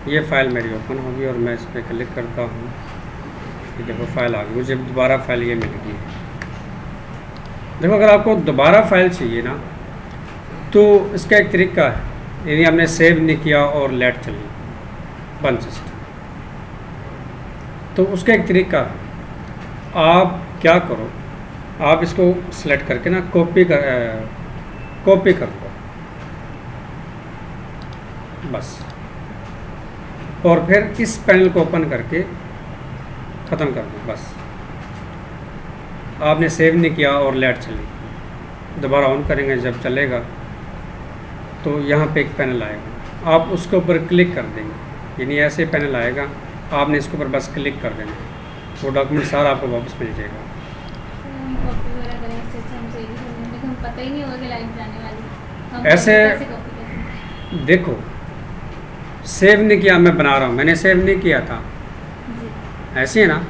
ये फ़ाइल मेरी ओपन होगी और मैं इस पर क्लिक करता हूँ। ये देखो फ़ाइल आ गई, मुझे दोबारा फ़ाइल ये मिल गई है। देखो अगर आपको दोबारा फ़ाइल चाहिए ना तो इसका एक तरीका है, यानी हमने सेव नहीं किया और लेट चली बंद सिस्टम, तो उसका एक तरीका है। आप क्या करो, आप इसको सेलेक्ट करके ना कॉपी कर लो बस, और फिर इस पैनल को ओपन करके ख़त्म कर दो बस। आपने सेव नहीं किया और लेट चली, दोबारा ऑन करेंगे जब चलेगा तो यहाँ पे एक पैनल आएगा, आप उसके ऊपर क्लिक कर देंगे, यानी ऐसे पैनल आएगा, आपने इसके ऊपर बस क्लिक कर देना, वो डॉक्यूमेंट सारा आपको वापस मिल जाएगा। हम कॉपी वगैरह करें इससे अच्छा हम सेव ही कर लेंगे, लेकिन हमें पता ही नहीं होगा कि लाइट जाने वाली, हम ऐसे कैसे कॉपी कर सकते देखो, सेव नहीं किया, मैं बना रहा हूँ, मैंने सेव नहीं किया था, हैं? जी। ऐसे है ना,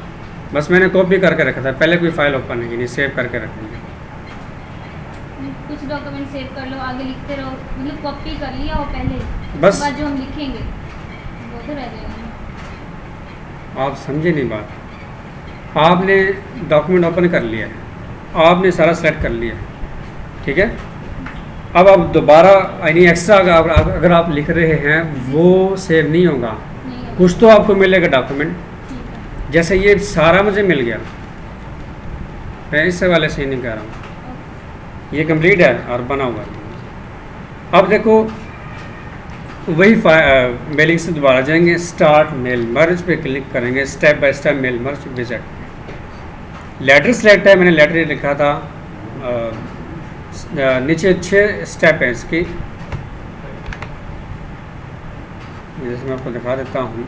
बस मैंने कॉपी करके रखा था, पहले कोई फाइल ओपन नहीं की, नहीं सेव करके रख दी। कुछ डॉक्यूमेंट सेव कर लो, आगे लिखते रहो, मतलब कॉपी कर लिया और पहले बस। उसके बाद जो हम लिखेंगे वो तो रह जाएगा। आप समझे नहीं बात, आपने डॉक्यूमेंट ओपन कर लिया है, आपने सारा सेलेक्ट कर लिया है, ठीक है। अब आप दोबारा यानी एक्स्ट्रा अगर आप लिख रहे हैं वो सेव नहीं होगा, नहीं होगा। कुछ तो आपको मिलेगा डॉक्यूमेंट। ठीक है। जैसे ये सारा मुझे मिल गया, मैं इस वाले से ही नहीं कह रहा हूँ, ये कंप्लीट है और बना हुआ है। अब देखो वही मेलिंग से दोबारा जाएंगे, स्टार्ट मेल मर्ज पे क्लिक करेंगे, step by step mail merge wizard. Letter select है, मैंने लेटर ही लिखा था। नीचे 6 स्टेप है इसकी, जैसे मैं आपको दिखा देता हूँ,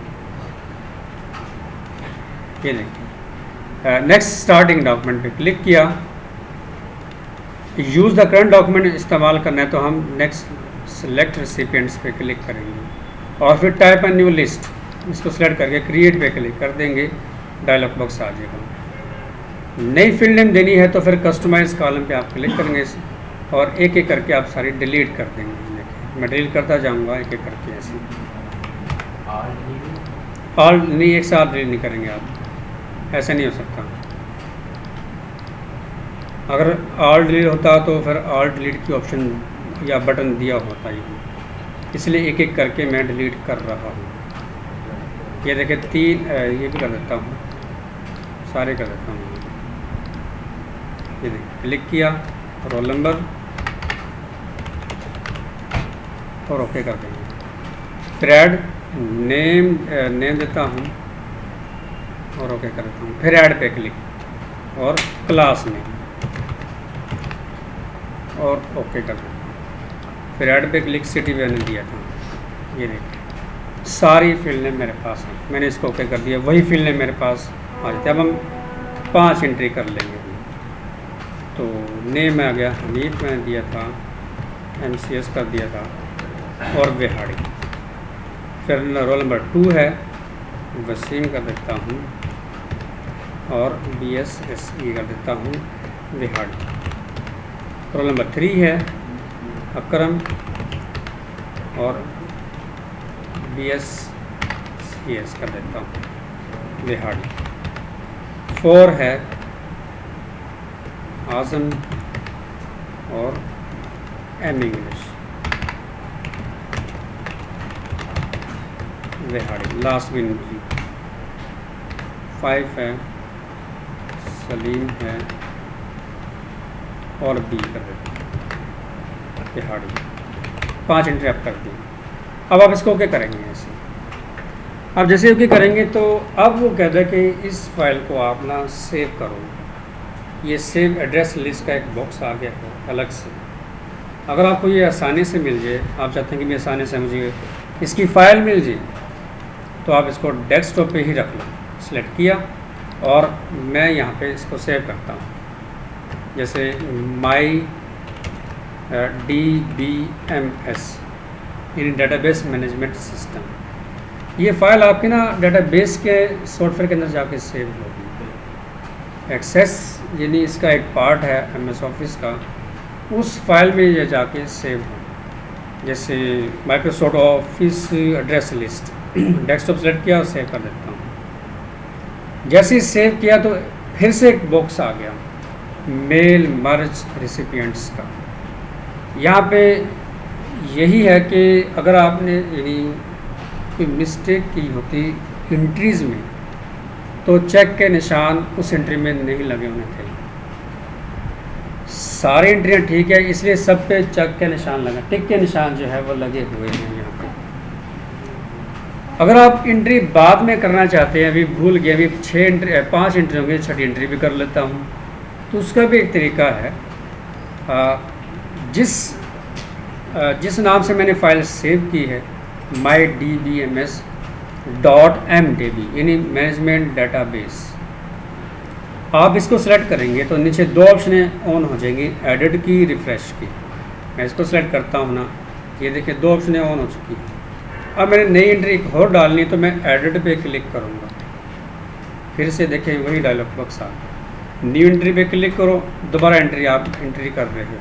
ये देखिए। नेक्स्ट स्टार्टिंग डॉक्यूमेंट पे क्लिक किया, यूज़ द करंट डॉक्यूमेंट इस्तेमाल करना है तो हम नेक्स्ट सेलेक्ट रिसिपिएंट्स पे क्लिक करेंगे और फिर टाइप अ न्यू लिस्ट, इसको सेलेक्ट करके क्रिएट पे क्लिक कर देंगे, डायलॉग बॉक्स आ जाएगा। नई फील्ड नेम देनी है तो फिर कस्टमाइज कॉलम पे आप क्लिक करेंगे और एक एक करके आप सारी डिलीट कर देंगे। देखिए मैं डिलीट करता जाऊंगा एक एक करके, ऐसे ऑल नहीं एक साथ डिलीट नहीं करेंगे आप, ऐसा नहीं हो सकता। अगर ऑल डिलीट होता तो फिर ऑल डिलीट की ऑप्शन या बटन दिया होता ही, इसलिए एक एक करके मैं डिलीट कर रहा हूँ। ये देखिए 3 ये भी कर देता हूँ, सारे कर देता हूँ। ये देखिए क्लिक किया, रोल नंबर और ओके कर देंगे। फिर ऐड नेम देता हूँ और ओके कर देता हूँ। फिर ऐड पे क्लिक और क्लास नेम और ओके कर देता हूँ। फिर ऐड पे क्लिक, सिटी मैंने दिया था, ये देखिए सारी फील्ड नेम मेरे पास है, मैंने इसको ओके कर दिया, वही फील्ड नेम मेरे पास आ जाती है। अब हम 5 एंट्री कर लेंगे। तो नेम आ गया हमीद, मैंने दिया था, MCS कर दिया था और बिहाड़ी। फिर रोल नंबर 2 है, वसीम कर देता हूँ और BSSE कर देता हूँ बिहाड़ी। रोल नंबर 3 है अकरम और BSCS कर देता हूँ बिहाड़ी। 4 है आज़म और M इंग्लिश बिहाड़ी, लास्ट में 5 है सलीम है और B कर देते हैं बिहाड़ी। 5 एंट्री आप कर दी। अब आप इसको ओके करेंगे ऐसे। अब जैसे ओके करेंगे तो अब वो कहता है कि इस फाइल को आप ना सेव करो। ये सेव एड्रेस लिस्ट का एक बॉक्स आ गया है अलग से। अगर आपको ये आसानी से मिल जाए, आप चाहते हैं कि मैं आसानी से मुझे इसकी फ़ाइल मिल जाए, तो आप इसको डेस्कटॉप पे ही रख लो। सेलेक्ट किया और मैं यहाँ पे इसको सेव करता हूँ, जैसे माई DBMS यानी डेटाबेस मैनेजमेंट सिस्टम। ये फ़ाइल आपके ना डेटाबेस के सॉफ्टवेयर के अंदर जाके सेव होगी। एक्सेस यानी इसका एक पार्ट है MS ऑफिस का, उस फाइल में ये जाके सेव हो। जैसे Microsoft office address list desktop select किया और सेव कर देता हूँ। जैसे ही सेव किया तो फिर से एक बॉक्स आ गया मेल मर्ज रिसिपिएंट्स का। यहाँ पे यही है कि अगर आपने यानी कोई मिस्टेक की होती एंट्रीज़ में तो चेक के निशान उस एंट्री में नहीं लगे होने थे। सारी एंट्रियाँ ठीक है, इसलिए सब पे चेक के निशान लगा, टिक के निशान जो है वो लगे हुए हैं यहाँ पे। अगर आप एंट्री बाद में करना चाहते हैं, अभी भूल गए, अभी 5 एंट्री होंगी, 6ठी एंट्री भी कर लेता हूँ, तो उसका भी एक तरीका है। जिस नाम से मैंने फ़ाइल सेव की है mydbms.mdb यानी मैनेजमेंट डेटाबेस, आप इसको सेलेक्ट करेंगे तो नीचे 2 ऑप्शनें ऑन हो जाएंगी, एडिट की, रिफ़्रेश की। मैं इसको सेलेक्ट करता हूँ ना, ये देखिए 2 ऑप्शनें ऑन हो चुकी हैं। अब मैंने नई एंट्री एक और डालनी तो मैं एडिट पे क्लिक करूँगा, फिर से देखें वही डायलॉग बॉक्स आ गया। न्यू एंट्री पे क्लिक करो, दोबारा एंट्री आप एंट्री कर रहे हो,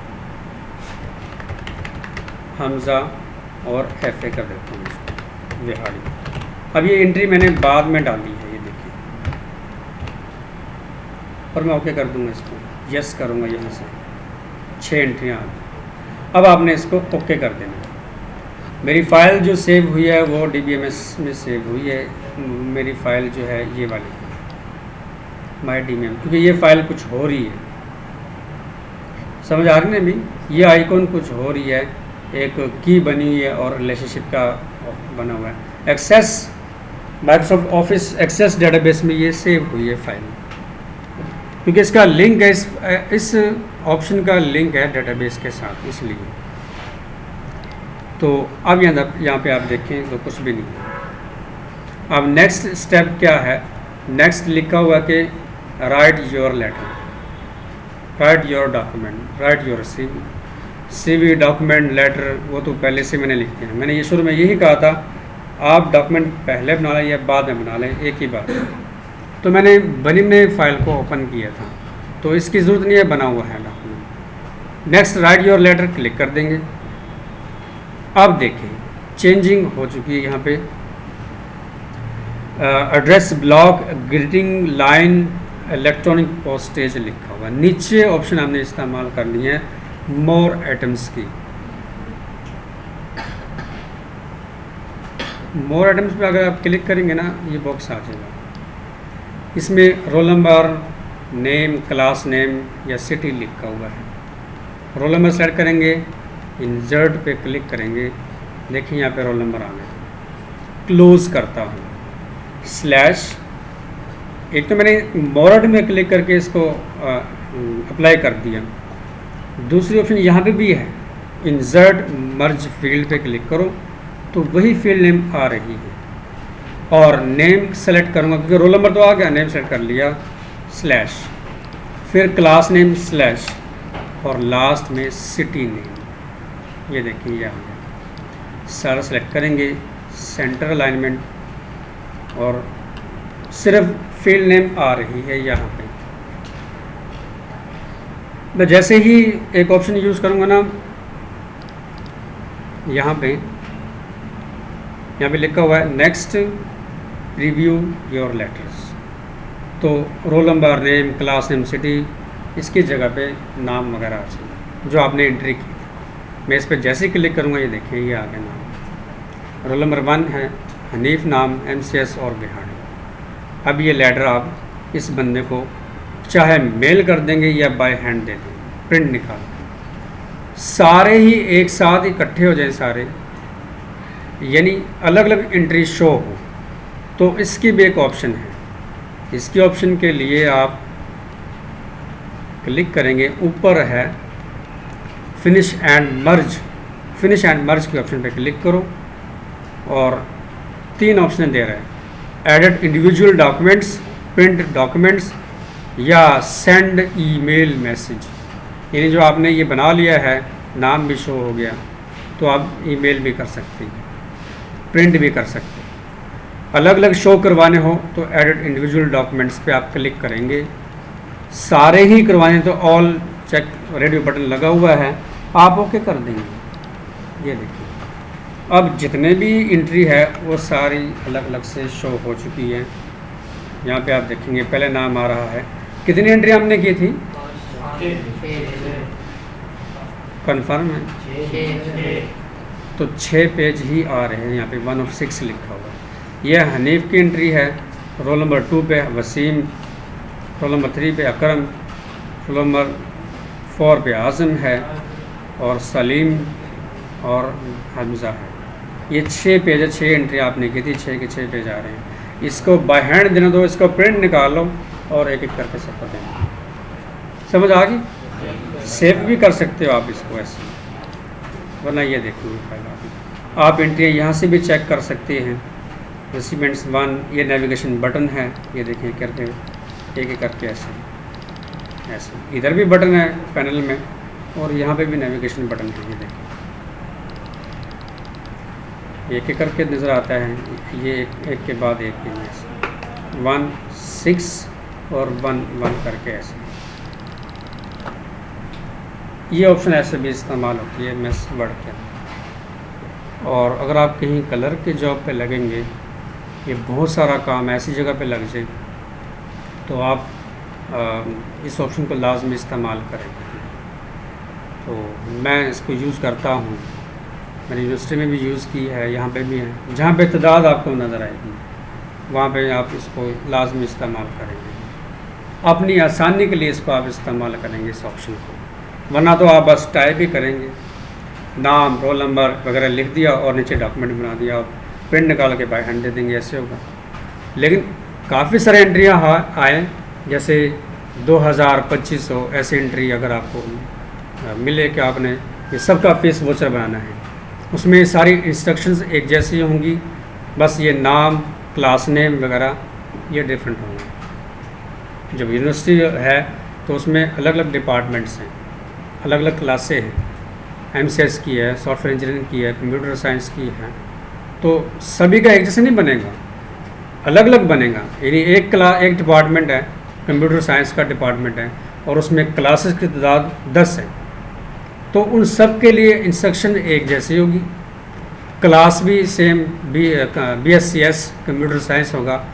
हमज़ा और FA कर देता हूँ विहाड़ी। अब ये एंट्री मैंने बाद में डाली है, ये देखिए, और मैं ओके कर दूँगा, इसको यस करूँगा। यहाँ से 6 एंट्रियाँ आ गई। अब आपने इसको ओके कर देना। मेरी फ़ाइल जो सेव हुई है वो DBMS में सेव हुई है। मेरी फ़ाइल जो है ये वाली MyDBM, क्योंकि ये फ़ाइल कुछ हो रही है, समझ आ रही है ना अभी? ये आइकॉन कुछ हो रही है, एक की बनी हुई है और रिलेशनशिप का बना हुआ है। Access Microsoft office access database में ये सेव हुई है फ़ाइल, क्योंकि इसका लिंक है, इस ऑप्शन का लिंक है डेटाबेस के साथ, इसलिए। तो अब यहाँ पे आप देखें तो कुछ भी नहीं है। अब नेक्स्ट स्टेप क्या है? नेक्स्ट लिखा हुआ कि write your letter, write your document, write your CV document letter, वो तो पहले से मैंने लिख दिया। मैंने ये शुरू में यही कहा था, आप डॉक्यूमेंट पहले बना लें या बाद में बना लें, एक ही बात। तो मैंने बनी में फ़ाइल को ओपन किया था, तो इसकी ज़रूरत नहीं है, बना हुआ है document. Next write your letter click कर देंगे। अब देखें चेंजिंग हो चुकी है यहाँ पे। Address block, greeting line, electronic postage लिखा हुआ। नीचे ऑप्शन हमने इस्तेमाल करनी है मोर आइटम्स की। मोर आइटम्स पे अगर आप क्लिक करेंगे ना, ये बॉक्स आ जाएगा। इसमें roll number, name, class name या सिटी लिखा हुआ है। रोल नंबर सेलेक्ट करेंगे, इंसर्ट पे क्लिक करेंगे, देखिए यहाँ पे रोल नंबर आ गया। क्लोज करता हूँ, स्लैश, एक तो मैंने मोर में क्लिक करके इसको अप्लाई कर दिया। दूसरी ऑप्शन यहाँ पे भी है, इंसर्ट मर्ज फील्ड पे क्लिक करो तो वही फील्ड नेम आ रही है। और नेम सेलेक्ट करूँगा क्योंकि रोल नंबर तो आ गया, नेम सेलेक्ट कर लिया, स्लैश, फिर क्लास नेम स्लैश, और लास्ट में सिटी नेम। ये देखिए ये आ गया। सारा सेलेक्ट करेंगे, सेंटर अलाइनमेंट, और सिर्फ फील्ड नेम आ रही है यहाँ पे। मैं जैसे ही एक ऑप्शन यूज़ करूँगा ना, यहाँ पे लिखा हुआ है नेक्स्ट रिव्यू योर लेटर्स, तो roll number, name, class name, city, इसकी जगह पे नाम वगैरह आ जाएगा जो आपने एंट्री की। मैं इस पर जैसे ही क्लिक करूँगा, ये देखिए ये आ गया नाम। रोल नंबर 1 है हनीफ, नाम MCS और बिहाड़ी। अब ये लेटर आप इस बंदे को चाहे मेल कर देंगे या बाय हैंड दे देंगे, प्रिंट निकाल देंगे। सारे ही एक साथ इकट्ठे हो जाए सारे, यानी अलग अलग एंट्री शो हो, तो इसकी भी एक ऑप्शन है। इसकी ऑप्शन के लिए आप क्लिक करेंगे, ऊपर है finish and merge, finish and merge के ऑप्शन पे क्लिक करो, और 3 ऑप्शन दे रहा है, edit individual documents, print documents या सेंड ईमेल मैसेज। यानी जो आपने ये बना लिया है, नाम भी शो हो गया, तो आप ईमेल भी कर सकते हैं, प्रिंट भी कर सकते हैं। अलग अलग शो करवाने हो तो एडिट इंडिविजुअल डॉक्यूमेंट्स पे आप क्लिक करेंगे। सारे ही करवाने तो ऑल चेक रेडियो बटन लगा हुआ है, आप ओके कर देंगे। ये देखिए अब जितने भी एंट्री है वो सारी अलग अलग से शो हो चुकी है। यहाँ पे आप देखेंगे पहले नाम आ रहा है। कितनी एंट्री हमने की थी? कंफर्म है? तो 6 पेज ही आ रहे हैं। यहाँ पे 1 of 6 लिखा हुआ है। यह हनीफ की एंट्री है। रोल नंबर 2 पे वसीम, रोल नंबर 3 पे अकरम, रोल नंबर 4 पे आज़म है और सलीम और हमज़ा है। ये 6 पेज है, 6 एंट्री आपने की थी, 6 के 6 पेज आ रहे हैं। इसको बाय हैंड देना दो, इसको प्रिंट निकालो और एक एक करके सबको देना। समझ आ गई? सेव भी कर सकते हो आप इसको ऐसे, वरना ये देखिए फाइल आप एंट्री यहाँ से भी चेक कर सकते हैं। रिसीमेंट्स 1, ये नेविगेशन बटन है, ये देखिए करके एक एक करके ऐसे ऐसे। इधर भी बटन है पैनल में और यहाँ पे भी नेविगेशन बटन है, ये देखिए एक एक करके नज़र आता है। ये एक के बाद एक के ऐसे 1, 6 और 1, 1 करके ऐसे। ये ऑप्शन ऐसे भी इस्तेमाल होती है मैस वर्ड के। और अगर आप कहीं कलर के जॉब पे लगेंगे, ये बहुत सारा काम ऐसी जगह पे लग जाए, तो आप इस ऑप्शन को लाजमी इस्तेमाल करेंगे। तो मैं इसको यूज़ करता हूँ, मैंने यूनिवर्सिटी में भी यूज़ की है, यहाँ पे भी है। जहाँ पे तादाद आपको नज़र आएगी वहाँ पे आप इसको लाजमी इस्तेमाल करेंगे। अपनी आसानी के लिए इसको आप इस्तेमाल करेंगे इस ऑप्शन को, वरना तो आप बस टाइप ही करेंगे, नाम, रोल नंबर वगैरह लिख दिया और नीचे डॉक्यूमेंट बना दिया और प्रिंट निकाल के बाय हैंड दे देंगे, ऐसे होगा। लेकिन काफ़ी सारे एंट्रियाँ आए, जैसे 2000, 2500 ऐसी एंट्री अगर आपको मिले कि आपने ये सबका फेस वोचर बनाना है, उसमें सारी इंस्ट्रक्शंस एक जैसी होंगी, बस ये नाम, क्लास नेम वगैरह ये डिफरेंट होंगे। जब यूनिवर्सिटी है तो उसमें अलग अलग डिपार्टमेंट्स हैं, अलग अलग क्लासें हैं। MCS की है, सॉफ्टवेयर इंजीनियरिंग की है, कंप्यूटर साइंस की है, तो सभी का एक जैसे नहीं बनेगा, अलग अलग बनेगा। यानी एक डिपार्टमेंट है, कंप्यूटर साइंस का डिपार्टमेंट है और उसमें क्लासेस की तादाद 10 है, तो उन सब के लिए इंस्ट्रक्शन एक जैसी होगी। क्लास भी सेम BSCS कंप्यूटर साइंस होगा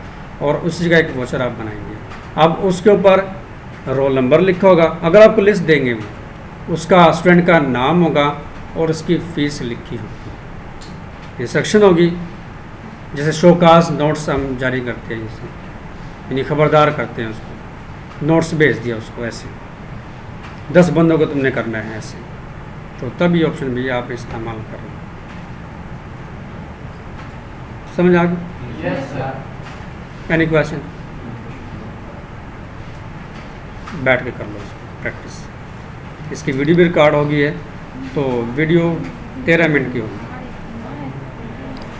और उसी जगह एक वोचर आप बनाएंगे। अब उसके ऊपर रोल नंबर लिखा होगा, अगर आपको लिस्ट देंगे वो, उसका स्टूडेंट का नाम होगा और उसकी फ़ीस लिखी होगी। इंस्ट्रक्शन होगी जैसे शोकास नोट्स हम जारी करते हैं, जैसे यानी ख़बरदार करते हैं उसको, नोट्स भेज दिया उसको, ऐसे 10 बंदों को तुमने करना है ऐसे। तो तब ये ऑप्शन भी आप इस्तेमाल करें। समझ आ गई? Yes sir. Any question? बैठ के कर लो इसको प्रैक्टिस। इसकी वीडियो भी रिकॉर्ड होगी है, तो वीडियो 13 मिनट की होगी।